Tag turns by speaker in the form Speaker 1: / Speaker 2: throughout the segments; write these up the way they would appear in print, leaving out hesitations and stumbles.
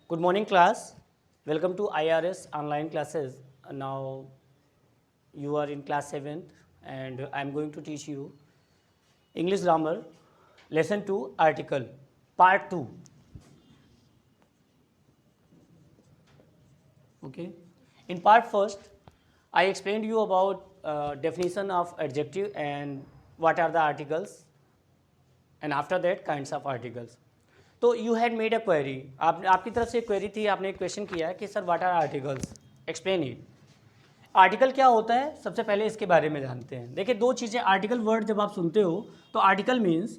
Speaker 1: Good morning, class. Welcome to IRS online classes. Now you are in class 7th and I am going to teach you English grammar lesson 2 article part 2. Okay. In part first, I explained you about definition of adjective and what are the articles, and after that kinds of articles. तो you had made a query, आपकी तरफ से query थी, आपने एक question किया है कि sir what are articles, explain it. Article क्या होता है, सबसे पहले इसके बारे में जानते हैं। देखिए दो चीज़ें, आर्टिकल वर्ड जब आप सुनते हो तो आर्टिकल मीन्स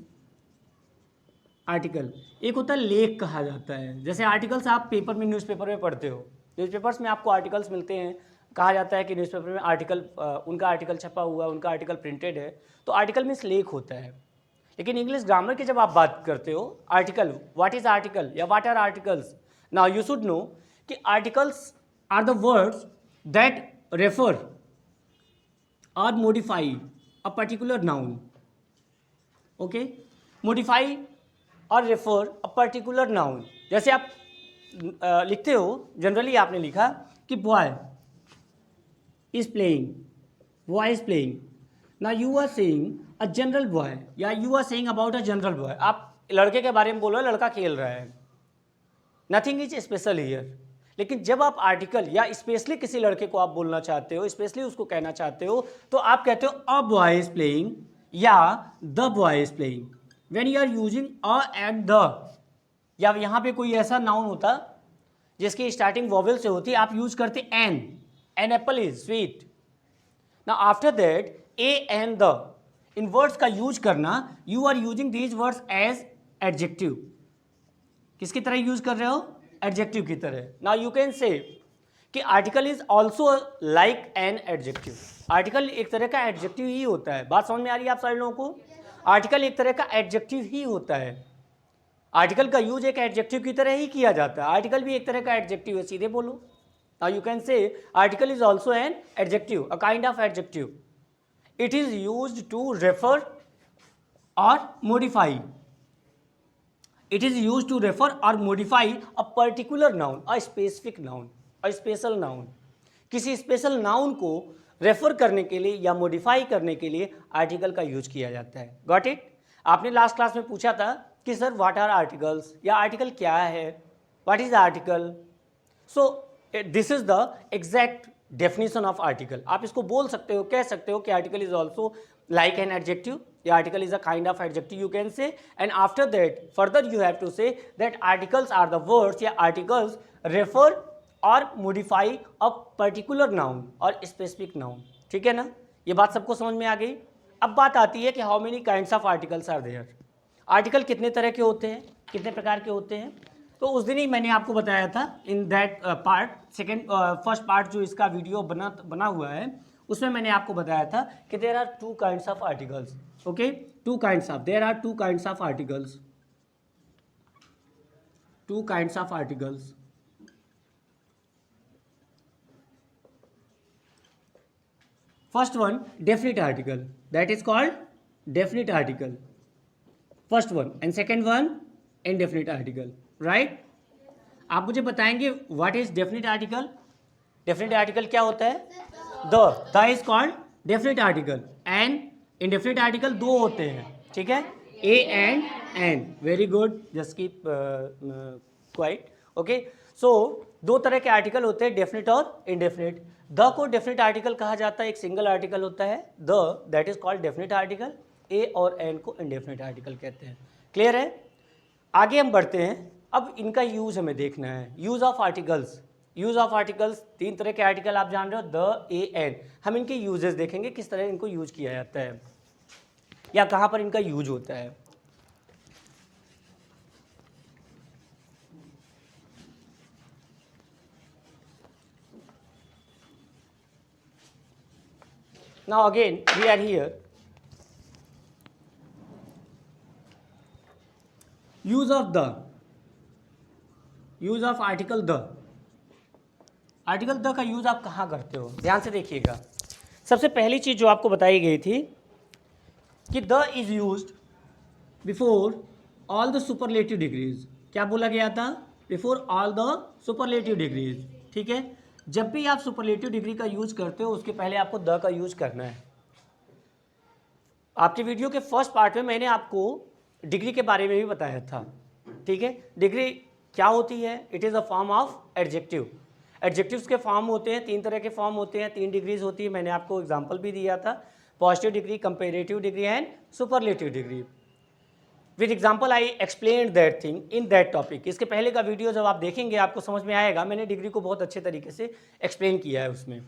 Speaker 1: आर्टिकल, एक होता है लेख कहा जाता है। जैसे आर्टिकल्स आप पेपर में, न्यूज़पेपर में पढ़ते हो, न्यूज़पेपर्स में आपको आर्टिकल्स मिलते हैं, कहा जाता है कि न्यूज़पेपर में आर्टिकल, उनका आर्टिकल छपा हुआ है, उनका आर्टिकल प्रिंटेड है, तो आर्टिकल मीन्स लेख होता है। लेकिन इंग्लिश ग्रामर की जब आप बात करते हो, आर्टिकल, व्हाट इज आर्टिकल या what are articles, now you should know कि articles are the words that refer और modify a particular noun. Okay, modify और रेफर अ पर्टिकुलर नाउन। जैसे आप लिखते हो, जनरली आपने लिखा कि boy is playing, boy is playing. ना you are saying a general boy या you are saying about a general boy, आप लड़के के बारे में बोल रहे हो, लड़का खेल रहा है, नथिंग इज स्पेशल हियर। लेकिन जब आप आर्टिकल या स्पेशली किसी लड़के को आप बोलना चाहते हो, स्पेशली उसको कहना चाहते हो, तो आप कहते हो अ बॉय इज प्लेइंग या the boy is playing. When you are using a and the, या यहाँ पे कोई ऐसा नाउन होता जिसकी स्टार्टिंग वॉवेल से होती, आप यूज करते an apple is sweet. Now after that a and the, इन वर्ड्स का यूज करना, you are using these words as adjective. किसकी तरह यूज कर रहे हो, एडजेक्टिव की तरह। नाउ यू कैन से कि article is also like an adjective. Article एक तरह का एडजेक्टिव ही होता है। बात समझ में आ रही है आप सारे लोगों को? आर्टिकल एक तरह का एडजेक्टिव ही होता है। आर्टिकल का यूज एक एडजेक्टिव की तरह ही किया जाता है। आर्टिकल भी एक तरह का एडजेक्टिव है, सीधे बोलो। नाउ यू कैन से article is also an adjective, a kind of adjective. It is used to refer or modify. It is used to refer or modify a particular noun, a specific noun, a special noun. किसी special noun को refer करने के लिए या modify करने के लिए article का यूज किया जाता है। Got it? आपने लास्ट क्लास में पूछा था कि सर व्हाट आर आर्टिकल्स, या आर्टिकल क्या है, what is article. So this is the exact definition of article. आप इसको बोल सकते हो, कह सकते हो कि article is also like an adjective, या article is a kind of adjective, you can say. And after that further you have to say that articles are the words या आर्टिकल्स रेफर और मॉडिफाई अ पर्टिकुलर नाउन और specific noun. ठीक है ना, ये बात सबको समझ में आ गई। अब बात आती है कि how many kinds of articles are there. Article कितने तरह के होते हैं, कितने प्रकार के होते हैं? तो उस दिन ही मैंने आपको बताया था in that part, first part जो इसका वीडियो बना हुआ है, उसमें मैंने आपको बताया था कि there are two kinds of articles. Okay, two kinds of, there are two kinds of articles, two kinds of articles. First one definite article, that is called definite article, first one. And second one indefinite article, right? आप मुझे बताएंगे what is definite article. Definite article क्या होता है? The is called definite article. And indefinite article दो होते हैं, ठीक है, a and an. Very good, just keep quiet. Okay, so दो तरह के आर्टिकल होते हैं, डेफिनिट और इनडेफिनिट। द को डेफिनिट आर्टिकल कहा जाता है, एक सिंगल आर्टिकल होता है the, that is called definite article. A और एन को इनडेफिनिट आर्टिकल कहते हैं। क्लियर है? आगे हम बढ़ते हैं। अब इनका यूज हमें देखना है। Use of articles, use of articles, तीन तरह के आर्टिकल आप जान रहे हो, द, ए, एन। हम इनके यूजेस देखेंगे, किस तरह इनको यूज किया जाता है या कहाँ पर इनका यूज होता है। Now again we are here, use of the, use of article the. Article the का यूज आप कहाँ करते हो, ध्यान से देखिएगा। सबसे पहली चीज जो आपको बताई गई थी कि the is used before all the superlative degrees. क्या बोला गया था? Before all the superlative degrees. ठीक है, जब भी आप सुपरलेटिव डिग्री का यूज करते हो उसके पहले आपको द का यूज करना है। आपके वीडियो के फर्स्ट पार्ट में मैंने आपको डिग्री के बारे में भी बताया था। ठीक है, डिग्री क्या होती है? It is a form of adjective. Adjectives के फॉर्म होते हैं, 3 तरह के फॉर्म होते हैं, 3 डिग्रीज होती है। मैंने आपको एग्जांपल भी दिया था, positive degree, comparative degree and superlative degree. With example I explain that thing in that topic. इसके पहले का वीडियो जब आप देखेंगे आपको समझ में आएगा, मैंने डिग्री को बहुत अच्छे तरीके से एक्सप्लेन किया है उसमें।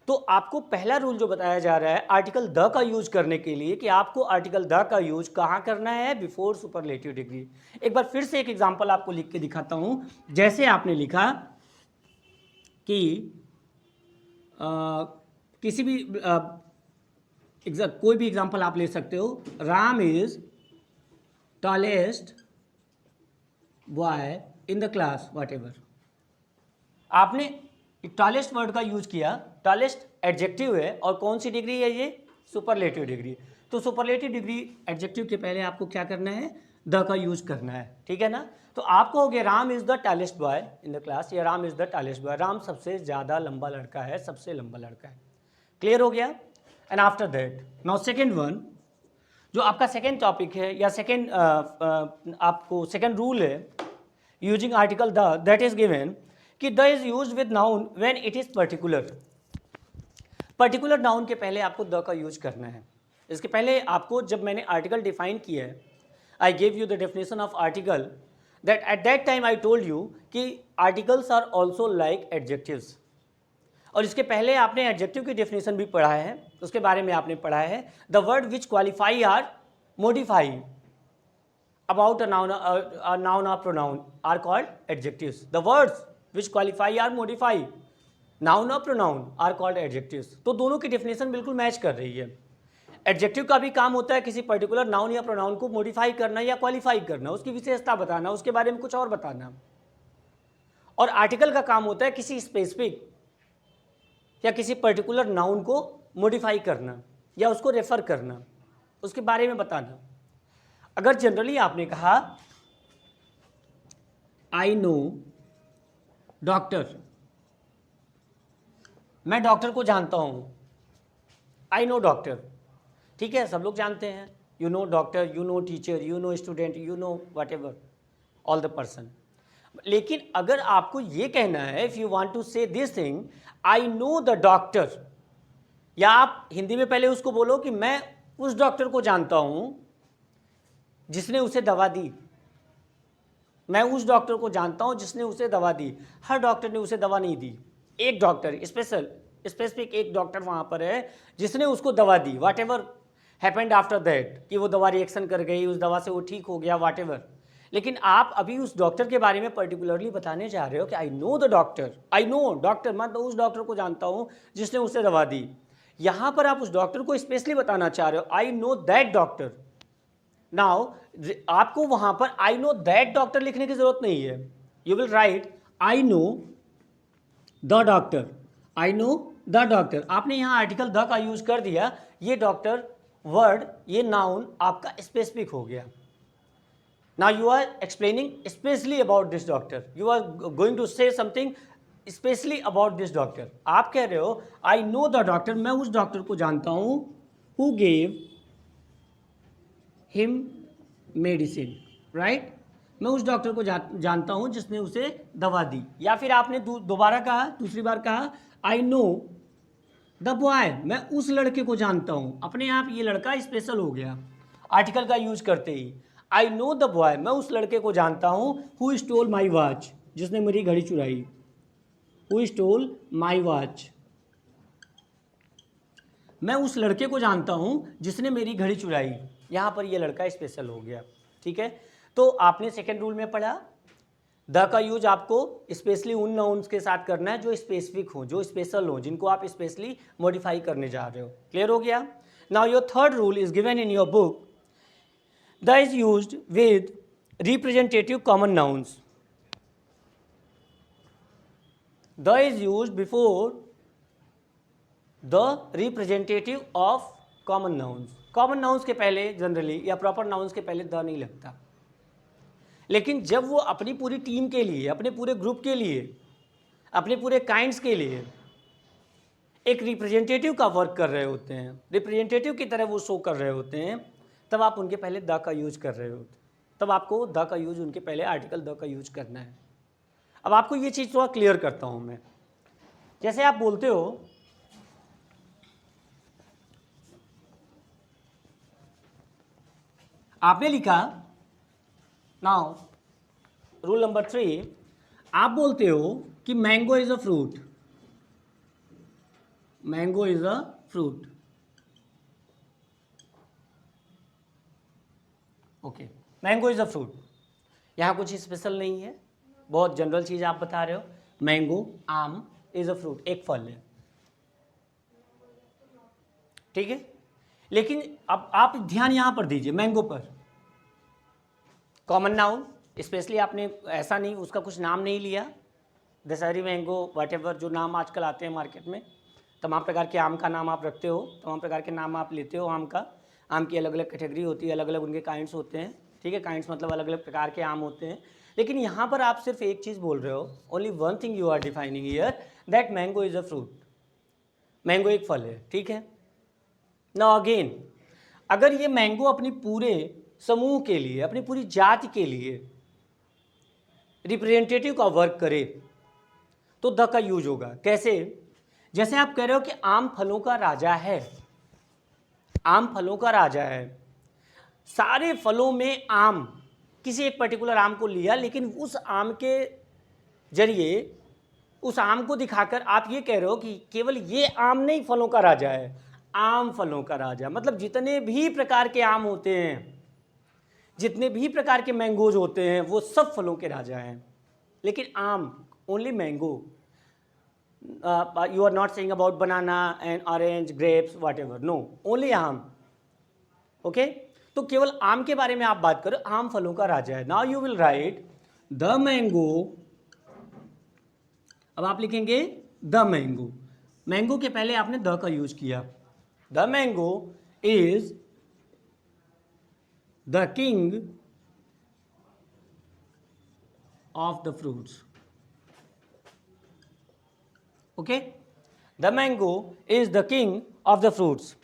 Speaker 1: तो आपको पहला रूल जो बताया जा रहा है आर्टिकल द का यूज करने के लिए, कि आपको आर्टिकल द का यूज कहाँ करना है? Before superlative degree. एक बार फिर से एक एग्जांपल आपको लिख के दिखाता हूँ। जैसे आपने लिखा कि किसी भी कोई भी एग्जांपल आप ले सकते हो। Ram is tallest boy in the class, what ever. आपने टॉलेस्ट वर्ड का यूज किया। टॉलेस्ट एडजेक्टिव है और कौन सी डिग्री है ये? Superlative degree. तो सुपरलेटिव डिग्री एडजेक्टिव के पहले आपको क्या करना है? द का यूज करना है। ठीक है ना? तो आप कहोगे Ram is the tallest boy in the class, या Ram is the tallest boy. Ram सबसे ज़्यादा लंबा लड़का है, सबसे लंबा लड़का है। क्लियर हो गया? And after that now second one, जो आपका सेकेंड टॉपिक है या सेकेंड आपको सेकेंड रूल है using article the, that is given कि the is use with noun when it is particular. Particular noun के पहले आपको द का यूज करना है। इसके पहले आपको जब मैंने आर्टिकल डिफाइन किया है, I gave you the definition of article, that at that time I told you कि articles are also like adjectives. और इसके पहले आपने एडजेक्टिव की डेफिनेशन भी पढ़ा है, उसके बारे में आपने पढ़ा है, the word which qualify or modify about a noun और pronoun are called adjectives. The words which qualify or modify noun और प्रोनाउन आर कॉल्ड एडजेक्टिव्स। तो दोनों की डेफिनेशन बिल्कुल मैच कर रही है। एडजेक्टिव का भी काम होता है किसी पर्टिकुलर नाउन या प्रोनाउन को मॉडिफाई करना या क्वालिफाई करना, उसकी विशेषता बताना, उसके बारे में कुछ और बताना। और आर्टिकल का काम होता है किसी स्पेसिफिक या किसी पर्टिकुलर नाउन को मॉडिफाई करना या उसको रेफर करना, उसके बारे में बताना। अगर जनरली आपने कहा आई नो डॉक्टर, मैं डॉक्टर को जानता हूँ, आई नो डॉक्टर। ठीक है, सब लोग जानते हैं, you know doctor, you know teacher, you know student, you know what ever, all the person. लेकिन अगर आपको ये कहना है, इफ़ यू वांट टू से this thing, I know the doctor, या आप हिंदी में पहले उसको बोलो कि मैं उस डॉक्टर को जानता हूँ जिसने उसे दवा दी। मैं उस डॉक्टर को जानता हूँ जिसने उसे दवा दी। हर डॉक्टर ने उसे दवा नहीं दी, एक डॉक्टर स्पेसिफिक एक डॉक्टर वहाँ पर है जिसने उसको दवा दी। वाट एवर हैपेंड आफ्टर दैट, कि वो दवा रिएक्शन कर गई, उस दवा से वो ठीक हो गया, वाट एवर। लेकिन आप अभी उस डॉक्टर के बारे में पर्टिकुलरली बताने जा रहे हो कि आई know the doctor, I no doctor, मैं तो उस डॉक्टर को जानता हूँ जिसने उसे दवा दी। यहाँ पर आप उस डॉक्टर को स्पेशली बताना चाह रहे हो, I know that doctor. Now आपको वहाँ पर आई नो दैट डॉक्टर लिखने की जरूरत नहीं है। You will write I know the doctor, I know the doctor. आपने यहाँ आर्टिकल द का यूज कर दिया, ये डॉक्टर वर्ड, ये नाउन आपका स्पेसिफिक हो गया। Now you are explaining specially about this doctor, you are going to say something specially about this doctor. आप कह रहे हो आई नो द डॉक्टर, मैं उस डॉक्टर को जानता हूँ, who gave him medicine, right. मैं उस डॉक्टर को जानता हूँ जिसने उसे दवा दी। या फिर आपने दोबारा कहा, दूसरी बार कहा आई नो द बॉय, मैं उस लड़के को जानता हूँ। अपने आप ये लड़का स्पेशल हो गया आर्टिकल का यूज करते ही। आई नो द बॉय, मैं उस लड़के को जानता हूँ, हु स्टोल माई वॉच, जिसने मेरी घड़ी चुराई, हु स्टोल माई वॉच। मैं उस लड़के को जानता हूँ जिसने मेरी घड़ी चुराई। यहाँ पर ये लड़का स्पेशल हो गया। ठीक है, तो आपने सेकेंड रूल में पढ़ा, द का यूज आपको स्पेशली उन नाउन्स के साथ करना है जो स्पेसिफिक हो, जो स्पेशल हो, जिनको आप स्पेशली मॉडिफाई करने जा रहे हो। क्लियर हो गया? Now your third rule is given in your book, the is used with representative common nouns. The is used before the representative of common nouns. Common nouns के पहले जनरली या proper nouns के पहले the नहीं लगता। लेकिन जब वो अपनी पूरी टीम के लिए, अपने पूरे ग्रुप के लिए, अपने पूरे काइंड्स के लिए एक रिप्रेजेंटेटिव का वर्क कर रहे होते हैं, रिप्रेजेंटेटिव की तरह वो शो कर रहे होते हैं, तब आप उनके पहले द का यूज कर रहे होते, तब आपको द का यूज, उनके पहले आर्टिकल द का यूज करना है। अब आपको ये चीज़ थोड़ा क्लियर करता हूँ मैं। जैसे आप बोलते हो आपने लिखा नाउ रूल नंबर 3, आप बोलते हो कि mango is a fruit, mango is a fruit, okay, mango is a fruit. यहाँ कुछ स्पेशल नहीं है, बहुत जनरल चीज आप बता रहे हो। मैंगो, आम इज अ फ्रूट, एक फल है, ठीक है। लेकिन अब आप ध्यान यहां पर दीजिए, मैंगो पर कॉमन नाउन, स्पेशली आपने ऐसा नहीं, उसका कुछ नाम नहीं लिया, दशहरी मैंगो वॉटेवर जो नाम आजकल आते हैं मार्केट में, तमाम प्रकार के आम का नाम आप रखते हो, तमाम प्रकार के नाम आप लेते हो आम का। आम की अलग अलग कैटेगरी होती है, अलग अलग उनके काइंड्स होते हैं, ठीक है। काइंड्स मतलब अलग अलग प्रकार के आम होते हैं। लेकिन यहाँ पर आप सिर्फ एक चीज़ बोल रहे हो, only one thing you are defining here, that mango is a fruit, mango एक फल है, ठीक है। नाउ अगेन, अगर ये मैंगो अपनी पूरे समूह के लिए, अपनी पूरी जाति के लिए रिप्रेजेंटेटिव का वर्क करे तो द का यूज होगा। कैसे? जैसे आप कह रहे हो कि आम फलों का राजा है, आम फलों का राजा है, सारे फलों में आम, किसी एक पर्टिकुलर आम को लिया, लेकिन उस आम के जरिए, उस आम को दिखाकर आप ये कह रहे हो कि केवल ये आम नहीं फलों का राजा है, आम फलों का राजा, मतलब जितने भी प्रकार के आम होते हैं, जितने भी प्रकार के मैंगोज होते हैं, वो सब फलों के राजा हैं। लेकिन आम, only mango, you are not saying about banana and orange, grapes, whatever, no, only आम, ओके। तो केवल आम के बारे में आप बात करो, आम फलों का राजा है। Now you will right the mango, अब आप लिखेंगे द मैंगो, मैंगो के पहले आपने द का यूज किया, the mango is the king of the fruits, okay, the mango is the king of the fruits.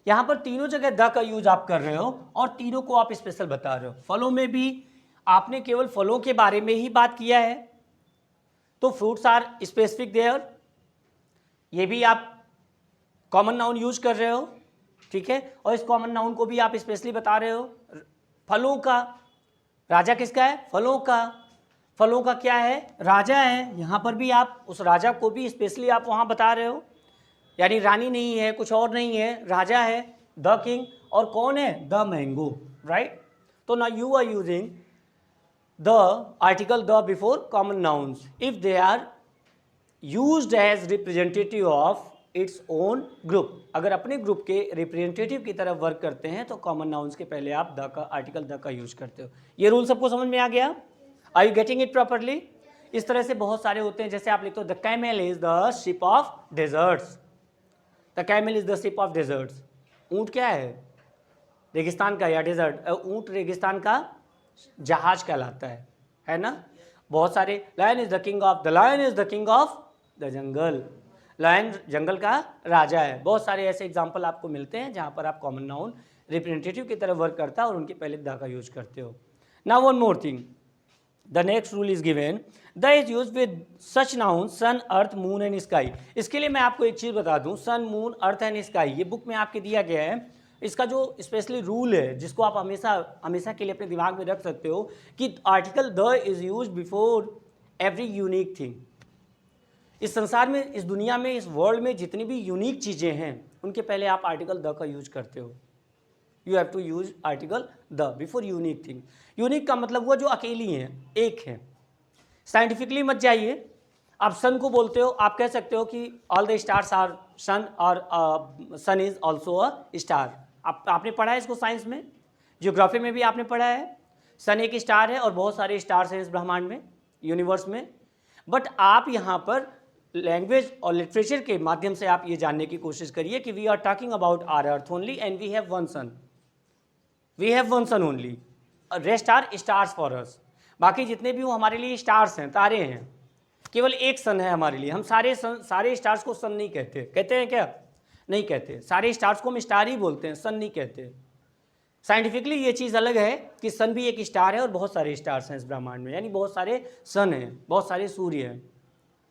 Speaker 1: यहां पर तीनों जगह द का यूज आप कर रहे हो और तीनों को आप स्पेशल बता रहे हो। फलों में भी आपने केवल फलों के बारे में ही बात किया है, तो फ्रूट्स आर स्पेसिफिक देयर, ये भी आप कॉमन नाउन यूज कर रहे हो, ठीक है। और इस कॉमन नाउन को भी आप स्पेशली बता रहे हो। फलों का राजा किसका है? फलों का, फलों का क्या है? राजा है। यहाँ पर भी आप उस राजा को भी स्पेशली आप वहाँ बता रहे हो, यानी रानी नहीं है, कुछ और नहीं है, राजा है, द किंग। और कौन है? The mango, right. तो now you are using the article the before common nouns if they are used as representative of its own group. अगर अपने ग्रुप के रिप्रेजेंटेटिव की तरह वर्क करते हैं तो कॉमन नाउन्स के पहले आप द का, आर्टिकल द का यूज करते हो। ये रूल सबको समझ में आ गया? Are you getting it properly? इस तरह से बहुत सारे होते हैं, जैसे आप लिखते हो the camel is the ship of desserts, the camel is the ship of desserts. ऊंट क्या है? रेगिस्तान का या डेजर्ट, ऊंट रेगिस्तान का जहाज कहलाता है ना। बहुत सारे, lion is the king of, the lion is the king of the jungle, lion जंगल का राजा है। बहुत सारे ऐसे एग्जाम्पल आपको मिलते हैं जहाँ पर आप कॉमन नाउन रिप्रेजेंटेटिव की तरह वर्क करता है और उनके पहले द का यूज करते हो। Now one more thing, the next rule is given, the is use with such noun sun, earth, moon and sky. इसके लिए मैं आपको एक चीज़ बता दूं, sun, moon, earth and sky, ये बुक में आपके दिया गया है। इसका जो स्पेशली रूल है, जिसको आप हमेशा हमेशा के लिए अपने दिमाग में रख सकते हो, कि article the is use before every unique thing. इस संसार में, इस दुनिया में, इस वर्ल्ड में जितनी भी यूनिक चीज़ें हैं, उनके पहले आप आर्टिकल द का यूज करते हो। You have to use article the before unique thing. Unique का मतलब हुआ जो अकेली हैं, एक है। साइंटिफिकली मत जाइए, आप सन को बोलते हो, आप कह सकते हो कि ऑल द स्टार्स आर सन, और सन इज ऑल्सो अ स्टार। आपने पढ़ा है इसको साइंस में, ज्योग्राफी में भी आपने पढ़ा है। सन एक स्टार है और बहुत सारे स्टार्स हैं इस ब्रह्मांड में, यूनिवर्स में। बट आप यहाँ पर लैंग्वेज और लिटरेचर के माध्यम से आप ये जानने की कोशिश करिए कि we are talking about our earth only and we have one sun, we have one sun only, rest are stars for us. बाकी जितने भी वो हमारे लिए स्टार्स हैं, तारे हैं, केवल एक सन है हमारे लिए। हम सारे स्टार्स को सन नहीं कहते। कहते हैं क्या? नहीं कहते। सारे स्टार्स को हम स्टार ही बोलते हैं, सन नहीं कहते। साइंटिफिकली ये चीज़ अलग है कि सन भी एक स्टार है और बहुत सारे स्टार्स हैं इस ब्रह्मांड में, यानी बहुत सारे सन हैं, बहुत सारे सूर्य हैं।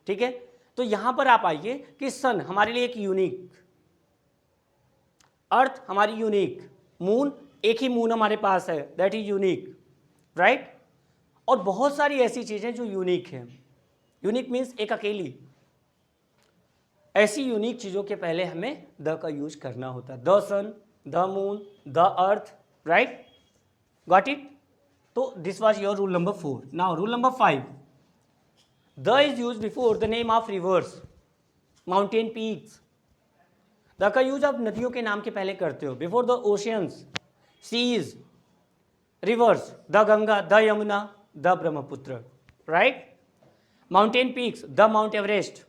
Speaker 1: ठीक है, तो यहाँ पर आप आइए कि सन हमारे लिए एक यूनिक, अर्थ हमारी यूनिक, मून एक ही मून हमारे पास है, दैट इज यूनिक, राइट। और बहुत सारी ऐसी चीज़ें जो यूनिक हैं। यूनिक मीन्स एक अकेली। ऐसी यूनिक चीज़ों के पहले हमें द का यूज करना होता है। The sun, the moon, the earth, right, got it. तो this was your rule number 4। Now rule number 5, the is use before the name of rivers, mountain peaks. The का यूज आप नदियों के नाम के पहले करते हो, before the oceans, seas, rivers, the Ganga, the Yamuna, the Brahmaputra, right. Mountain peaks, the mount Everest,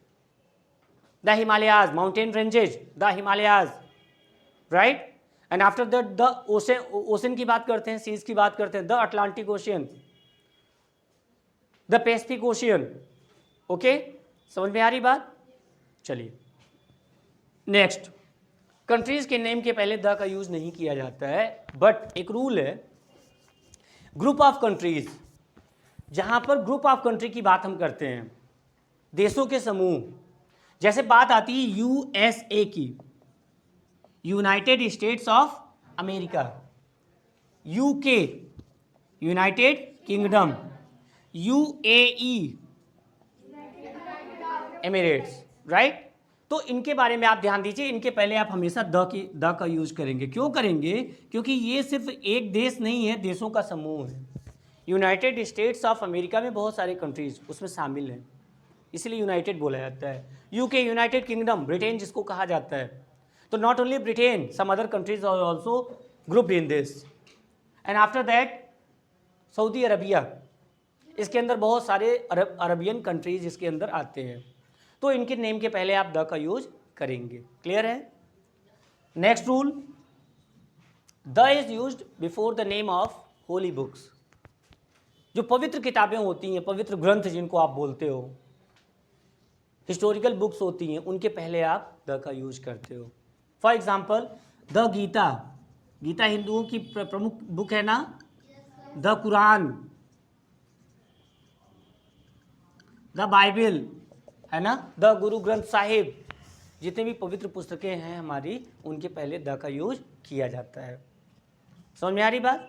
Speaker 1: the Himalayas, mountain ranges, the Himalayas, right. And after that the ocean की बात करते हैं, सीज की बात करते हैं, the Atlantic ocean, the Pacific ocean. Okay, समझ में आ रही बात? चलिए नेक्स्ट, कंट्रीज के नेम के पहले द का यूज नहीं किया जाता है, बट एक रूल है, ग्रुप ऑफ कंट्रीज, जहां पर ग्रुप ऑफ कंट्री की बात हम करते हैं, देशों के समूह, जैसे बात आती है यूएसए की, United states of America, UK, United kingdom, UAE, Emirates, right. तो इनके बारे में आप ध्यान दीजिए, इनके पहले आप हमेशा द का यूज करेंगे। क्यों करेंगे? क्योंकि ये सिर्फ एक देश नहीं है, देशों का समूह है। यूनाइटेड स्टेट्स ऑफ अमेरिका में बहुत सारे कंट्रीज उसमें शामिल हैं, इसलिए यूनाइटेड बोला जाता है। यूके, यूनाइटेड किंगडम, ब्रिटेन जिसको कहा जाता है। तो not only Britain, some other countries are also grouped in this. And after that Saudi Arabia, इसके अंदर बहुत सारे अरबियन कंट्रीज इसके अंदर आते हैं। तो इनके नेम के पहले आप द का यूज करेंगे। क्लियर है? Next rule, the is used before the name of holy books. जो पवित्र किताबें होती हैं, पवित्र ग्रंथ जिनको आप बोलते हो, हिस्टोरिकल बुक्स होती हैं, उनके पहले आप द का यूज करते हो। For example the Gita, Gita हिंदुओं की प्रमुख बुक है ना। द कुरान, द बाइबल है ना, द गुरु ग्रंथ साहिब, जितने भी पवित्र पुस्तकें हैं हमारी, उनके पहले द का यूज किया जाता है। समझ में आ रही बात?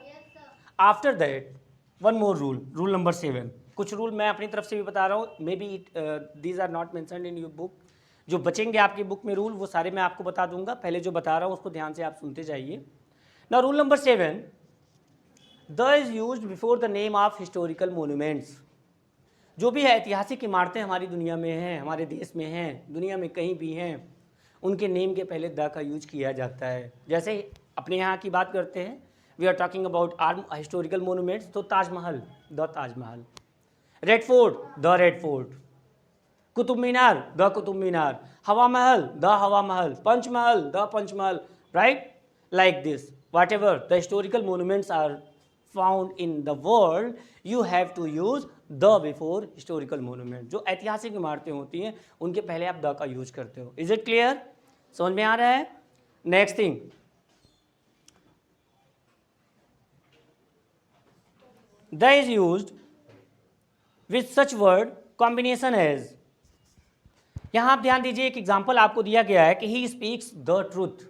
Speaker 1: After that one more rule, rule number 7। कुछ रूल मैं अपनी तरफ से भी बता रहा हूँ, maybe these are not mentioned in your book. जो बचेंगे आपकी बुक में रूल, वो सारे मैं आपको बता दूंगा। पहले जो बता रहा हूँ उसको ध्यान से आप सुनते जाइए। Now rule number 7, the is used before the name of historical monuments. जो भी ऐतिहासिक इमारतें हमारी दुनिया में हैं, हमारे देश में हैं, दुनिया में कहीं भी हैं, उनके नेम के पहले द का यूज किया जाता है। जैसे अपने यहाँ की बात करते हैं, we are talking about our historical monuments, तो Taj Mahal, the Taj Mahal, Red Fort, the Red Fort, Qutub Minar, the Qutub Minar, Hawa Mahal, the Hawa Mahal, Panch Mahal, the Panch Mahal, right. Like this, whatever the historical monuments are found in the world, you have to use the before historical monument। जो ऐतिहासिक इमारतें होती हैं उनके पहले आप the का use करते हो। Is it clear? समझ में आ रहा है? Next thing, the is used with such word combination as. यहां आप ध्यान दीजिए, एक एग्जांपल आपको दिया गया है कि he speaks the truth,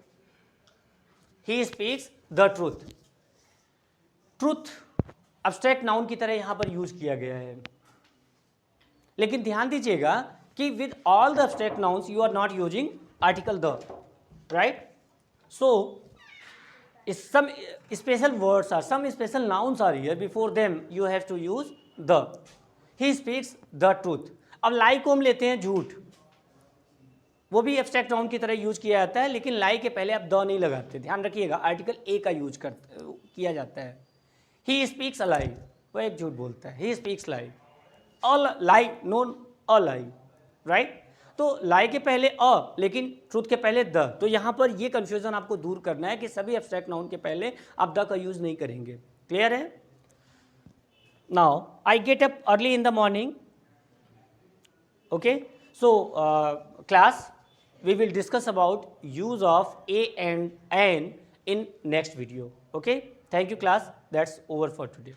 Speaker 1: he speaks the truth. Truth abstract noun की तरह यहां पर यूज किया गया है, लेकिन ध्यान दीजिएगा कि with all the abstract nouns you are not using article the, right. So some special words are, some special nouns are here, before them you have to use the। he speaks the truth। अब लाई को हम लेते हैं झूठ, वो भी abstract noun की तरह यूज किया जाता है, लेकिन लाई के पहले आप द नहीं लगाते, ध्यान रखिएगा, आर्टिकल ए का यूज किया जाता है। ही स्पीक्स अ लाई, वो एक झूठ बोलता है, he speaks lie, all lie known a lie, right. तो लाई के पहले अ, लेकिन ट्रूथ के पहले द। तो यहाँ पर ये कंफ्यूजन आपको दूर करना है कि सभी एब्स्ट्रैक्ट नाउन के पहले आप द का यूज नहीं करेंगे। क्लियर है? Now, I get up early in the morning. Okay, so class, we will discuss about use of a and an in next video. Okay, thank you class. That's over for today.